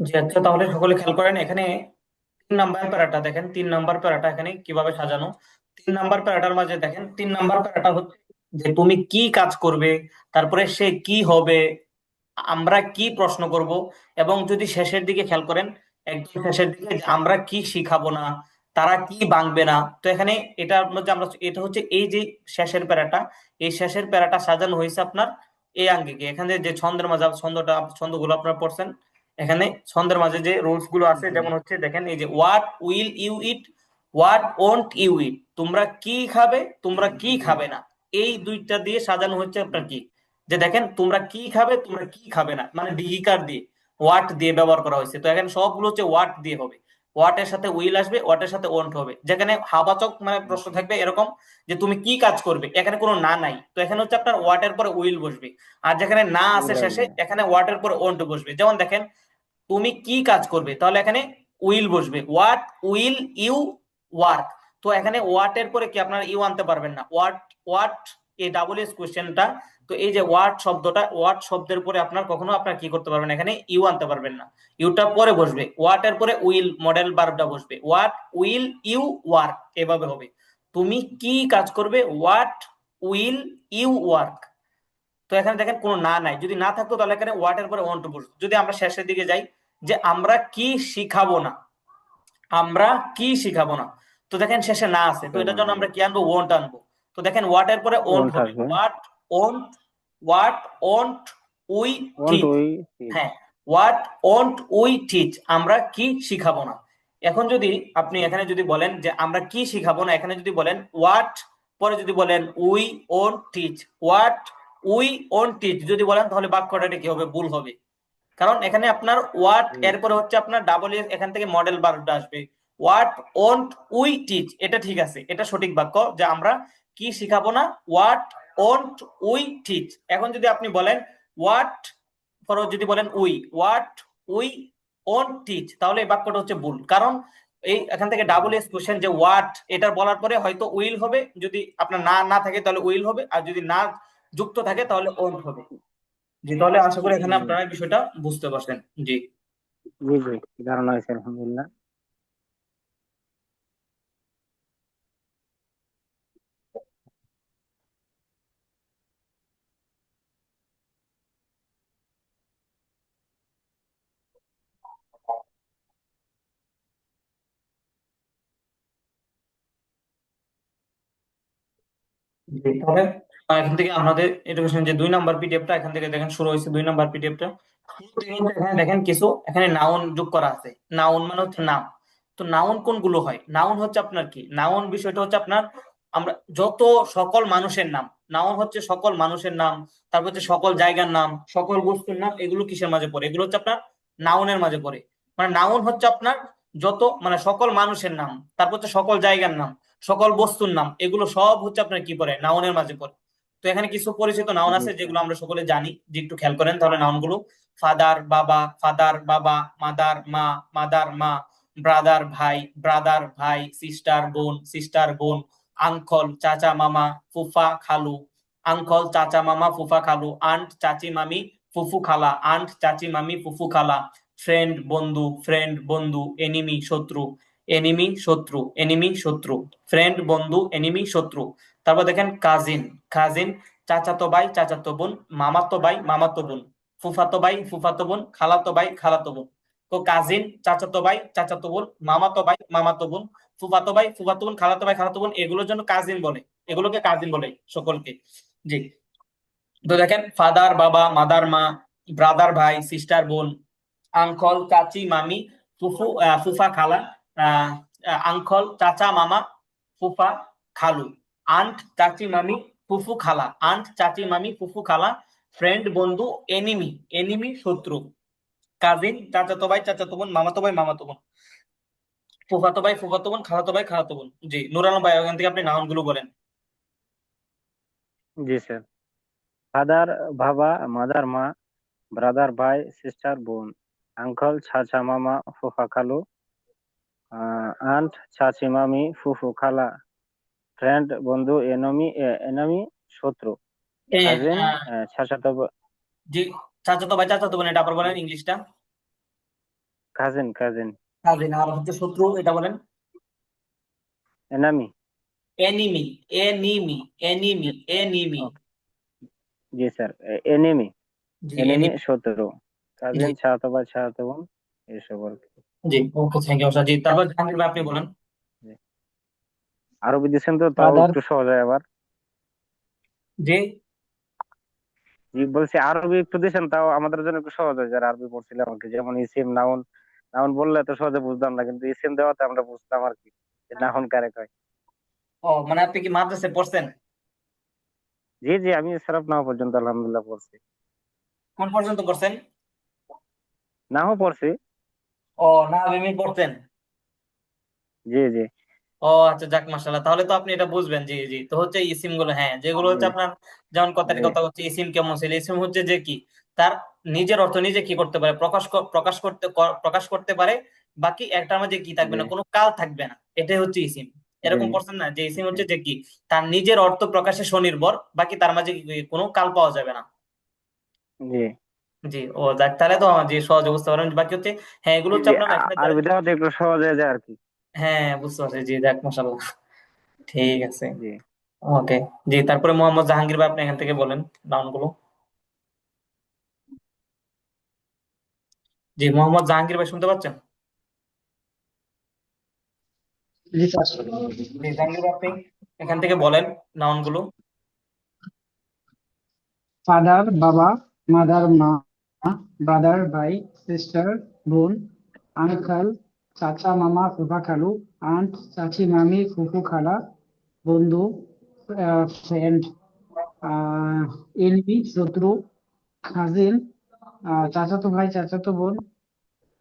জি আচ্ছা, তাহলে সকলে খেয়াল করেন এখানে 3 নাম্বার প্যারাটা দেখেন, 3 নাম্বার প্যারাটা এখানে কিভাবে সাজানো। 3 নাম্বার প্যারাটার মাঝে দেখেন, 3 নাম্বার প্যারাটা হচ্ছে যে তুমি কি কাজ করবে, তারপরে সে কি হবে, আমরা কি প্রশ্ন করব, এবং যদি শেষের দিকে খেয়াল করেন, একদম শেষের দিকে যে আমরা কি শিখাবো না, তারা কি ভাঙবে না। তো এখানে এটার মধ্যে আমরা, এটা হচ্ছে এই যে শেষের প্যারাটা, এই শেষের প্যারাটা সাজানো হয়েছে আপনার এই আঙ্গিকে। এখানে যে ছন্দের মাঝে ছন্দগুলো আপনারা পড়ছেন, এখানে ছন্দের মাঝে যে রুলস গুলো আছে, জি। যেমন হচ্ছে দেখেন এই যে what will you eat, what won't you eat, তোমরা কি খাবে, তোমরা কি খাবে না। এই দুইটা দিয়ে সাজানো হচ্ছে আপনার কি, যে দেখেন তোমরা কি খাবে, তোমরা কি খাবে না, মানে ডিজিকার দিয়ে হোয়াট দিয়ে ব্যবহার করা হয়েছে। তো এখানে সবগুলো হচ্ছে হোয়াট দিয়ে হবে, হোয়াট এর সাথে উইল আসবে, হোয়াট এর সাথে ওন্ট হবে। যেখানে হাবাচক মানে প্রশ্ন থাকবে এরকম যে তুমি কি কাজ করবে, এখানে কোনো না নাই, তো এখানে হচ্ছে আপনার হোয়াট এর পরে উইল বসবে। আর যেখানে না আছে উইল শেষে, আসবে। এখানে হোয়াট এর পরে ওন্ট বসবে। যেমন দেখেন তুমি কি কাজ করবে, তাহলে এখানে উইল বসবে, হোয়াট উইল ইউ ওয়ার্ক। তো এখানে হোয়াট এর পরে কি আপনারা ইউ আনতে পারবেন না, হোয়াট হোয়াট এই ডাবল এস কোশ্চেনটা। তো এই যে হোয়াট শব্দটা, হোয়াট শব্দের পরে আপনার কখনো আপনার কি করতে পারবেন, এখানে ইউ আনতে পারবেন না। ইউটা পরে বসবে, হোয়াট এর পরে উইল মডেল ভার্বটা বসবে, হোয়াট উইল ইউ ওয়ার্ক, এভাবে হবে। তুমি কি কাজ করবে, হোয়াট উইল ইউ ওয়ার্ক। তো এখানে দেখেন কোনো না নাই, যদি না থাকতো তাহলে এখানে হোয়াট এর পরে ওন্ট বসতো। যদি আমরা শেষের দিকে যাই, যে আমরা কি শিখাবো না, আমরা কি শিখাবো না, তো দেখেন শেষে না আছে, তো শিখাবো এটার না। জন্য আমরা কি আনবো, ওন্ট আনবো। তো দেখেন হোয়াট এর পরে ওন্ট ওন্ট হবে, আসবে। What won't, what won't we won't teach. We teach. হ্যাঁ, হোয়াট ওন্ট উই টিচ, আমরা কি শিখাবো না। এখন যদি আপনি এখানে যদি বলেন যে আমরা কি শিখাবো না, এখানে যদি বলেন হোয়াট, পরে যদি বলেন we won't teach, what we won't teach যদি বলেন, তাহলে বাক্যটা কি হবে, ভুল হবে। কারণ এখানে আপনার ওয়াট এরপরে হচ্ছে আপনার ডাবল এস, এখান থেকে মডেল ভার্বটা আসবে। হোয়াট ওন্ট উই টিচ, এটা ঠিক আছে, এটা সঠিক বাক্য যে আমরা কি শিখাবো না, হোয়াট ওন্ট উই টিচ। এখন যদি আপনি বলেন হোয়াট, পরে যদি বলেন we, what we won't teach, তাহলে এই বাক্যটা হচ্ছে ভুল। কারণ এই এখান থেকে ডাবল এস কোশ্চেন, যে হোয়াট এটার বলার পরে হয়তো উইল হবে, যদি আপনার না না থাকে তাহলে উইল হবে, আর যদি না যুক্ত থাকে তাহলে ওন্ট হবে। জি, তাহলে আশা করি এখানে জি। আপনারা এই বিষয়টা বুঝতে পারছেন। জি। জি জি, ধারণা হয়েছে আলহামদুলিল্লাহ। জি, তাহলে এখান থেকে আমাদের এডুকেশন যে 2 নাম্বার পিডিএফটা, এখান থেকে দেখেন শুরু হয়েছে 2 নাম্বার পিডিএফটা। এখানে দেখেন কিছু এখানে নাউন যোগ করা আছে। নাউন মানে হচ্ছে নাম। তো নাউন কোনগুলো হয়, নাউন হচ্ছে আপনার কি, নাউন বিষয়টা হচ্ছে আপনার আমরা যত সকল মানুষের নাম, নাউন হচ্ছে সকল মানুষের নাম, তারপর হচ্ছে সকল জায়গার নাম, সকল বস্তুর নাম, এগুলো কিসের মাঝে পড়ে, এগুলো হচ্ছে আপনার নাউনের মাঝে পড়ে। মানে নাউন হচ্ছে আপনার যত মানে সকল মানুষের নাম, তারপর হচ্ছে সকল জায়গার নাম, সকল বস্তুর নাম, এগুলো সব হচ্ছে আপনার কি পড়ে, নাউনের মাঝে পড়ে। তো এখানে কিছু পরিচিত নাউন জি আছে স্যার। যেগুলো আমরা সকলে জানি, যে একটু খেয়াল করেন তাহলে নাউনগুলো: ফাদার বাবা, ফাদার বাবা, মাদার মা, মাদার মা, ব্রাদার ভাই, ব্রাদার ভাই, সিস্টার বোন, সিস্টার বোন, আঙ্কল চাচা মামা, ফুফা খালু, আঙ্কল চাচা মামা ফুফা খালু, আন্ট চাচি মামি, ফুফু খালা, আন্ট চাচি মামি, ফুফু খালা, ফ্রেন্ড বন্ধু, ফ্রেন্ড বন্ধু, এনিমি শত্রু, এনিমি শত্রু, এনিমি শত্রু, ফ্রেন্ড বন্ধু, এনিমি শত্রু। তারপর দেখেন কাজিন, কাজিন চাচাতো ভাই, চাচাতো বোন, মামাতো ভাই, মামাতো বোন, ফুফাতো ভাই, ফুফাতো বোন, খালাতো ভাই, খালাতো বোন। তো কাজিন, চাচাতো ভাই, চাচাতো বোন, মামাতো ভাই, মামাতো বোন, ফুফাতো ভাই, ফুফাতো বোন, খালাতো ভাই, খালাতো বোন, এগুলোর জন্য কাজিন বলে, এগুলোকে কাজিন বলে সকলকে। জি। তো দেখেন ফাদার বাবা, মাদার মা, ব্রাদার ভাই, সিস্টার বোন, আঙ্কল চাচি মামি, ফুফা খালা, আঙ্কল চাচা মামা, ফুফা খালু, আন্ট চাচি মামি, ফুফু খালা, আন্ট চাচি মামি, ফুফু খালা, ফ্রেন্ড বন্ধু, এনিমি, এনিমি শত্রু, কাজিন চাচাতো ভাই, চাচাতো বোন, মামাতো ভাই, মামাতো বোন, ফুফাতো ভাই, ফুফাতো বোন, খালাতো ভাই, খালাতো বোন। জি, নুর আলম ভাই, ওখান থেকে আপনি নাউন গুলো বলেন। জি স্যার। ফাদার বাবা, মাদার মা, ব্রাদার ভাই, সিস্টার বোন, আঙ্কল চাচা মামা, ফুফা খালু, আন্ট চাচি মামি, ফুফু খালা, ফ্রেন্ড বন্ধু, এনমি এনমি শত্রু, এ, কাজিন আহ, চাচাতো জি, চাচাতো ভাই, চাচাতো বোন, এটা আবার বলেন ইংলিশটা। Cousin cousin. কাজিন। আর হচ্ছে শত্রু, এটা বলেন। Enemy. Enemy, enemy, enemy, enemy. জি স্যার, এনিমি। জি, এনিমি এনিমি। শত্রু। জি, কাজিন চাচাতো ভাই চাচাতো বোন, এসব আর কি। জি, ওকে, থ্যাংক ইউ জি। তারপর জাহাঙ্গীর ভাই আপনি বলেন। জি। আরবি দিচ্ছেন তো, তাও ফাদার, একটু সহজ হয় আবার। জি। জি বলছি, আরবি একটু দিচ্ছেন তাও আমাদের জন্য একটু সহজ হয় যারা আরবি পড়ছিলাম আর কি। যেমন ইসিম নাউন, নাউন বললে তো সহজে বুঝতাম না, কিন্তু ইসিম দেওয়াতে আমরা বুঝতাম আর কি, যে নাউন কারে কয়। ও মানে আপনি কি মাদ্রাসায় পড়ছেন? জি জি, আমি সরফ নাও পর্যন্ত আলহামদুলিল্লাহ পড়ছি। কোন পর্যন্ত পড়ছেন? নাও পড়ছি। ও না, আমি পড়ছেন। জি জি ও আচ্ছা, যাক মাশাআল্লাহ, তাহলে তো আপনি এটা বুঝবেন। জি, জি। তো হচ্ছে ইসিম গুলো, হ্যাঁ, যেগুলো জি হচ্ছে আপনার, যেমন কথাটি জি কথা হচ্ছে ইসিম কেমন ছিল, ইসিম হচ্ছে যে কি, তার নিজের অর্থ নিজে কি করতে পারে, প্রকাশ করতে পারে। বাকি একটার মাঝে কি থাকবে জি না, কোনো কাল থাকবে না, এটাই হচ্ছে ইসিম। জি এরকম করছেন না, যে ইসিম জি হচ্ছে যে কি, তার নিজের অর্থ প্রকাশে স্বনির্ভর, বাকি তার মাঝে কোনো কাল পাওয়া যাবে না। জি জি, ও যাক, তাহলে তো যে সহজে বুঝতে পারেন। বাকি হচ্ছে, হ্যাঁ, এগুলো জি হচ্ছে জি, আপনার এখানে আরবি দেওয়াতে একটু সহজ হয়ে যায় আর কি। হ্যাঁ, বুঝতে পারছি। জি, যাক মাশাআল্লাহ, ঠিক আছে। জি ওকে। জি, তারপরে মোহাম্মদ জাহাঙ্গীর ভাই আপনি এখান থেকে বলেন নামগুলো। জি, মোহাম্মদ জাহাঙ্গীর ভাই শুনতে পাচ্ছেন? জি স্যার। জি, জাহাঙ্গীর ভাই আপনি এখান থেকে বলেন নাউনগুলো। ফাদার বাবা, মাদার মা, ব্রাদার ভাই, সিস্টার বোন, আঙ্কেল চাচা মামা ফুফা খালু, আন্ট চাচি মামি ফুফু খালা, বন্ধু ফ্রেন্ড, এনিমি শত্রু, কাজিন চাচাতো ভাই চাচাতো বোন,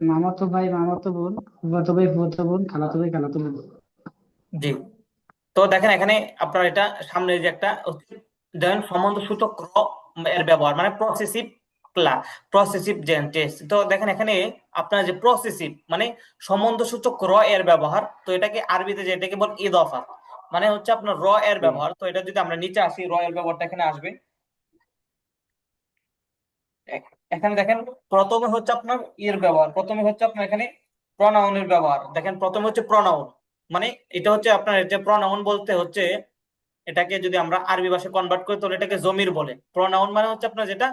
মামাতো ভাই মামাতো বোন, ফুফাতো ভাই ফুফাতো বোন, খালাতো ভাই খালাতো বোন। জি, তো দেখেন এখানে আপনার এটা সামনে যে একটা দেখেন সম্বন্ধ সূচক র এর ব্যবহার, মানে প্রসেসিভ ক্লা প্রসেসিভ যে টেন্স। তো দেখেন এখানে আপনার যে প্রসেসিভ মানে সম্বন্ধ সূচক র এর ব্যবহার, তো এটাকে আরবিতে যেটাকে বল ইদফা, মানে হচ্ছে আপনার র এর জি ব্যবহার। তো এটা যদি আমরা নিচে আসি, র এর ব্যবহারটা এখানে আসবে। এখানে দেখেন প্রথমে হচ্ছে আপনার ইয়ের ব্যবহার, প্রথমে হচ্ছে আপনার এখানে প্রনাউনের ব্যবহার। দেখেন প্রথমে হচ্ছে প্রনাউন, মানে এটা হচ্ছে আপনার, এটা প্রনাউন বলতে হচ্ছে, এটাকে যদি আমরা আরবি ভাষায় কনভার্ট করি তাহলে এটাকে জমির বলে। প্রনাউন মানে হচ্ছে আপনার যেটা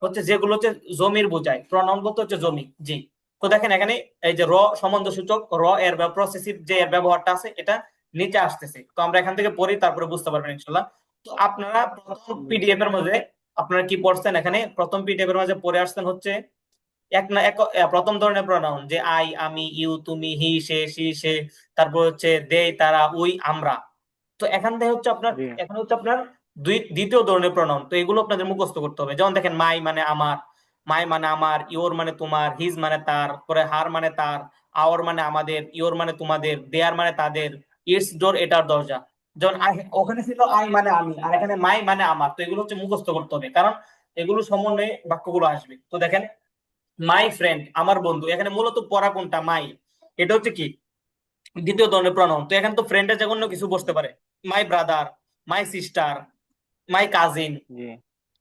হচ্ছে, যেগুলো হচ্ছে জমির বোঝায়, প্রনাউন বলতে হচ্ছে জমি। জি, তো দেখেন এখানে এই যে র সম্বন্ধ সূচক র এর প্রসেসিভ যে এর ব্যবহারটা আছে, এটা নিচে আসতেছে। তো আমরা এখান থেকে পড়ি, তারপরে বুঝতে পারবেন ইনশাল্লাহ। তো আপনারা প্রথম জি পিডিএফ এর মধ্যে আপনারা কি পড়ছেন, এখানে প্রথম পিডিএফ এর মাঝে পড়ে আসছেন হচ্ছে এক না এক প্রথম ধরনের প্রোনাউন, যে আই, আমি, ইউ, তুমি, হি, সে, সি, সে। তারপর হচ্ছে দে, তারা, উই, আমরা। তো এখান থেকে হচ্ছে আপনার, জি এখন হচ্ছে আপনার দ্বিতীয় ধরনের প্রোনাউন। তো এগুলো আপনাদের মুখস্থ করতে হবে। যেমন দেখেন, মাই মানে আমার, মাই মানে আমার, ইওর মানে তোমার, হিজ মানে তার, পরে হার মানে তার, আওয়ার মানে আমাদের, ইওর মানে তোমাদের, দেয়ার মানে তাদের, ইটস ডোর এটার দরজা। যেমন ওখানে ছিল আই মানে আমি, আর এখানে মাই মানে আমার। তো এগুলো হচ্ছে মুখস্থ করতে হবে, কারণ এগুলো সমন্বয়ে বাক্যগুলো আসবে। তো দেখেন, মাই ফ্রেন্ড আমার বন্ধু, এখানে মূলত পড়া কোনটা, মাই, এটা হচ্ছে কি দ্বিতীয় ধরনের প্রনাউন। তো এখানে তো ফ্রেন্ডের যে কোনো কিছু বসতে পারে, my brother, my sister, my cousin. জি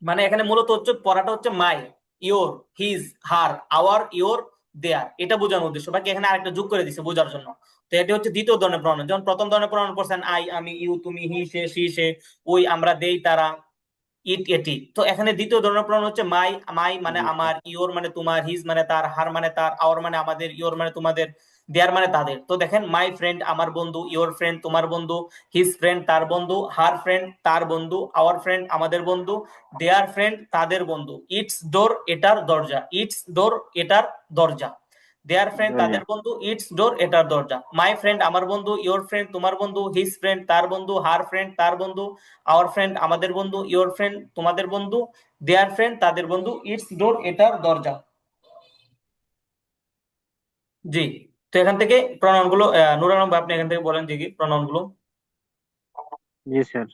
মানে এখানে মূলত হচ্ছে পড়াটা হচ্ছে my, your, his, her, our, your, their, এটা বোঝানোর উদ্দেশ্য। বাকি এখানে আরেকটা যোগ করে দিছে বোঝার জন্য। তো এটি হচ্ছে দ্বিতীয় ধরনের প্রনাউন। যেমন প্রথম ধরনের প্রনাউন পড়ছেন আই, আমি, ইউ, তুমি, হি, সে, সি, সে, ওই, আমরা, দেই, তারা, ইট, এটি। তো এখানে দ্বিতীয় ধরনের প্রনাউন হচ্ছে মাই। মাই মানে জি স্যার। আমার, ইওর মানে তোমার, হিজ মানে তার, হার মানে তার, আওয়ার মানে আমাদের, ইওর মানে তোমাদের, দেয়ার মানে তাদের। তো দেখেন, মাই ফ্রেন্ড আমার বন্ধু, ইওর ফ্রেন্ড তোমার বন্ধু, হিজ ফ্রেন্ড তার বন্ধু, হার ফ্রেন্ড তার বন্ধু, আওয়ার ফ্রেন্ড আমাদের বন্ধু, দেয়ার ফ্রেন্ড তাদের বন্ধু, ইটস ডোর এটার দরজা, ইটস ডোর এটার দরজা, দেয়ার ফ্রেন্ড দরজা। তাদের বন্ধু, ইটস ডোর এটার দরজা। মাই ফ্রেন্ড আমার বন্ধু, ইওর ফ্রেন্ড তোমার বন্ধু, হিজ ফ্রেন্ড তার বন্ধু, হার ফ্রেন্ড তার বন্ধু, আওয়ার ফ্রেন্ড আমাদের বন্ধু, ইওর ফ্রেন্ড তোমাদের বন্ধু, দেয়ার ফ্রেন্ড তাদের বন্ধু, ইটস ডোর এটার দরজা। জি, তো এখান থেকে প্রনাউন গুলো নুর আলম ভাই আপনি এখান থেকে বলেন যে কি প্রনাউন গুলো। জি স্যার।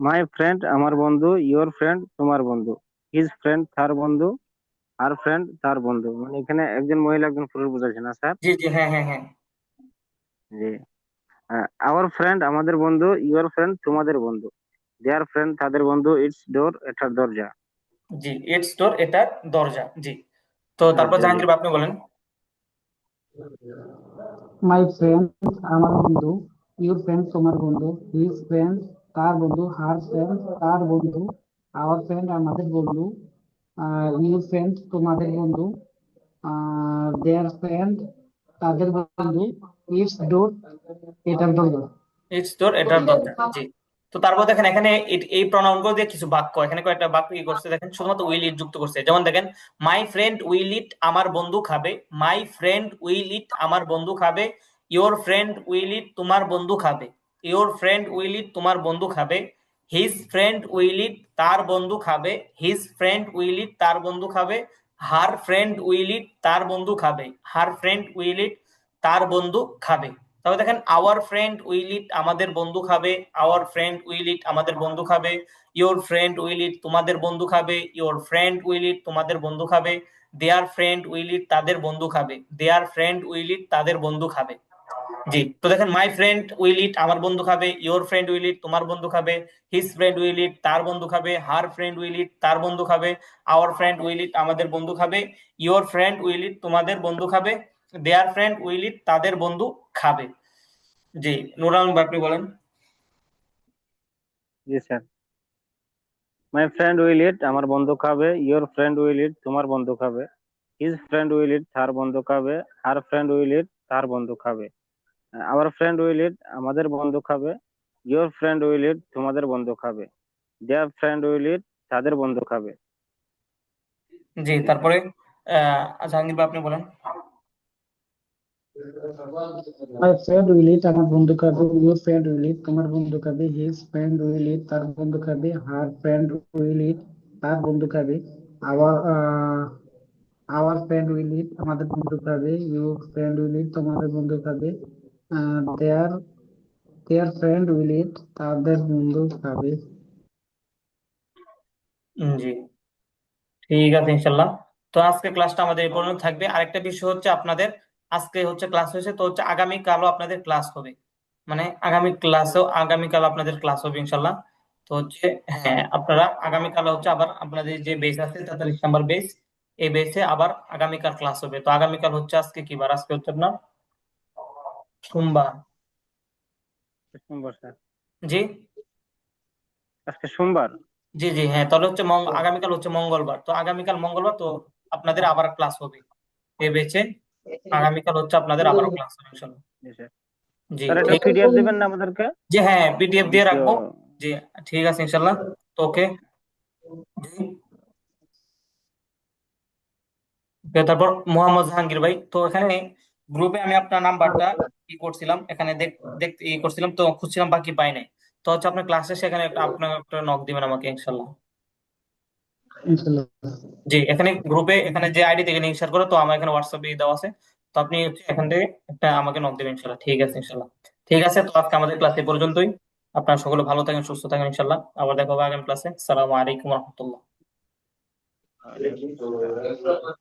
মাই ফ্রেন্ড আমার বন্ধু, ইওর ফ্রেন্ড তোমার বন্ধু, হিজ ফ্রেন্ড তার বন্ধু, আর ফ্রেন্ড তার বন্ধু। মানে এখানে একজন মহিলা একজন পুরুষ বোঝাচ্ছে না স্যার? জি, জি, হ্যাঁ, হ্যাঁ, হ্যাঁ। জি। আওয়ার ফ্রেন্ড আমাদের বন্ধু, ইওর ফ্রেন্ড তোমাদের বন্ধু, দেয়ার ফ্রেন্ড তাদের বন্ধু, ইটস ডোর এটার দরজা। জি, ইটস ডোর এটার দরজা। জি, তো তারপর দরজা জি। জাহাঙ্গীর ভাই আপনি বলেন। মাই ফ্রেন্ড আমার বন্ধু, ইউর ফ্রেন্ড তোমার বন্ধু, হিজ ফ্রেন্ড তার বন্ধু, হার ফ্রেন্ড তার বন্ধু, আওয়ার ফ্রেন্ড আমাদের বন্ধু, ইউর ফ্রেন্ড তোমাদের বন্ধু, দেয়ার ফ্রেন্ড তাদের বন্ধু, ইটস ডোর এটার বন্ধু। ইটস তোর এটার দরকার, জি। তো তারপর দেখেন এখানে এই প্রনাউন গুলো দিয়ে কিছু বাক্য, এখানে কয়েকটা বাক্য কি করছে দেখেন, শুধুমাত্র উইল ইট যুক্ত করছে। যেমন দেখেন, মাই ফ্রেন্ড উইল ইট আমার বন্ধু খাবে, মাই ফ্রেন্ড উইল ইট আমার বন্ধু খাবে, ইওর ফ্রেন্ড উইল ইট তোমার বন্ধু খাবে, ইওর ফ্রেন্ড উইল ইট তোমার বন্ধু খাবে, হিজ ফ্রেন্ড উইল ইট তার বন্ধু খাবে, হিজ ফ্রেন্ড উইল ইট তার বন্ধু খাবে, হার ফ্রেন্ড উইল ইট তার বন্ধু খাবে, হার ফ্রেন্ড উইল ইট তার বন্ধু খাবে। তবে দেখেন, আওয়ার ফ্রেন্ড উইল ইট আমাদের বন্ধু খাবে, আওয়ার ফ্রেন্ড উইল ইট আমাদের বন্ধু খাবে, ইওর ফ্রেন্ড উইল ইট তোমাদের বন্ধু খাবে, ইওর ফ্রেন্ড উইল ইট তোমাদের বন্ধু খাবে, দেয়ার ফ্রেন্ড উইল ইট তাদের বন্ধু খাবে, দেয়ার ফ্রেন্ড উইল ইট তাদের বন্ধু খাবে। জি, তো দেখেন, মাই ফ্রেন্ড উইল ইট আমার বন্ধু খাবে, ইওর ফ্রেন্ড উইল ইট তোমার বন্ধু খাবে, হিজ ফ্রেন্ড উইল ইট তার বন্ধু খাবে, হার ফ্রেন্ড উইল ইট তার বন্ধু খাবে, আওয়ার ফ্রেন্ড উইল ইট আমাদের বন্ধু খাবে, ইওর ফ্রেন্ড উইল ইট তোমাদের বন্ধু খাবে, দেয়ার ফ্রেন্ড উইল ইট তাদের বন্ধু খাবে। জি, নুরুল আলম ভাই, আপনি বলেন। জি স্যার। মাই ফ্রেন্ড উইল ইট আমার বন্ধু খাবে, ইওর ফ্রেন্ড উইল ইট তোমার বন্ধু খাবে, হিজ ফ্রেন্ড উইল ইট তার বন্ধু খাবে, হার ফ্রেন্ড উইল ইট তার বন্ধু খাবে, আওয়ার ফ্রেন্ড উইল ইট আমাদের বন্ধু খাবে, ইওর ফ্রেন্ড উইল ইট তোমাদের বন্ধু খাবে, দেয়ার ফ্রেন্ড উইল ইট তাদের বন্ধু খাবে। জি, তারপরে জাহাঙ্গীর ভাই, আপনি বলেন। মাই ফ্রেন্ড উইল ইট আমার বন্ধু খাবে, ইউর ফ্রেন্ড উইল ইট তোমার বন্ধু খাবে, হিজ ফ্রেন্ড উইল ইট তার বন্ধু খাবে, হার ফ্রেন্ড উইল ইট তার বন্ধু খাবে, আওয়ার আওয়ার ফ্রেন্ড উইল ইট আমাদের বন্ধু খাবে, ইউর ফ্রেন্ড উইল ইট তোমাদের বন্ধু খাবে, দেয়ার দেয়ার ফ্রেন্ড উইল ইট তাদের বন্ধু খাবে। জি, ঠিক আছে ইনশাল্লাহ। তো আজকে ক্লাসটা আমাদের এই পর্যন্ত থাকবে। আরেকটা বিষয় হচ্ছে, আপনাদের আজকে হচ্ছে ক্লাস হয়েছে, তো হচ্ছে আগামী কালও আপনাদের ক্লাস হবে, মানে আগামীকাল আপনাদের ক্লাস হবে ইনশাল্লাহ। তো হচ্ছে, হ্যাঁ, আপনারা আগামীকাল হচ্ছে আবার আপনাদের যে বেস আছে 43 নাম্বার বেস, এই বেসে আবার আগামীকাল ক্লাস হবে। তো আগামীকাল হচ্ছে, আজকে কি বার, আজকে হচ্ছে আপনার সোমবার। সোমবার স্যার। জি, আজকে সোমবার। জি, জি, হ্যাঁ, তাহলে হচ্ছে আগামীকাল হচ্ছে মঙ্গলবার। তো আগামীকাল মঙ্গলবার, তো আপনাদের আবার ক্লাস হবে এই বেচে। আগামীকাল হচ্ছে আপনাদের আবারও ক্লাস হবে ইনশাল্লাহ। জি স্যার। জি, স্যার একটা ঠিক। পিডিএফ দিবেন না আমাদেরকে? জি, হ্যাঁ, পিডিএফ দিয়ে দ্বিতীয়। রাখবো। জি, ঠিক আছে ইনশাল্লাহ। তো ওকে। জি, তো তারপর মোহাম্মদ জাহাঙ্গীর ভাই, তো এখানে গ্রুপে আমি আপনার নাম্বারটা করছিলাম, এখানে দেখতে করছিলাম, তো খুঁজছিলাম, বাকি পাই নাই। তো হচ্ছে আপনার ক্লাসে সেখানে আপনার একটা নক দিবেন আমাকে ইনশাল্লাহ। ইনশাল্লাহ। জি, এখানে গ্রুপে, এখানে যে আইডি থেকে শেয়ার করে, তো আমার এখানে হোয়াটসঅ্যাপে দেওয়া আছে। তো আপনি হচ্ছে এখান থেকে একটা আমাকে নক দেবেন ইনশাল্লাহ। ঠিক আছে ইনশাল্লাহ। ঠিক আছে, তো আজকে আমাদের ক্লাস এ পর্যন্তই। আপনারা সকলে ভালো থাকেন, সুস্থ থাকেন ইনশাল্লাহ। আবার দেখা হবে আগামী ক্লাসে। আসসালামু আলাইকুম রহমতুল্লাহ। ওয়ালাইকুম আসসালাম।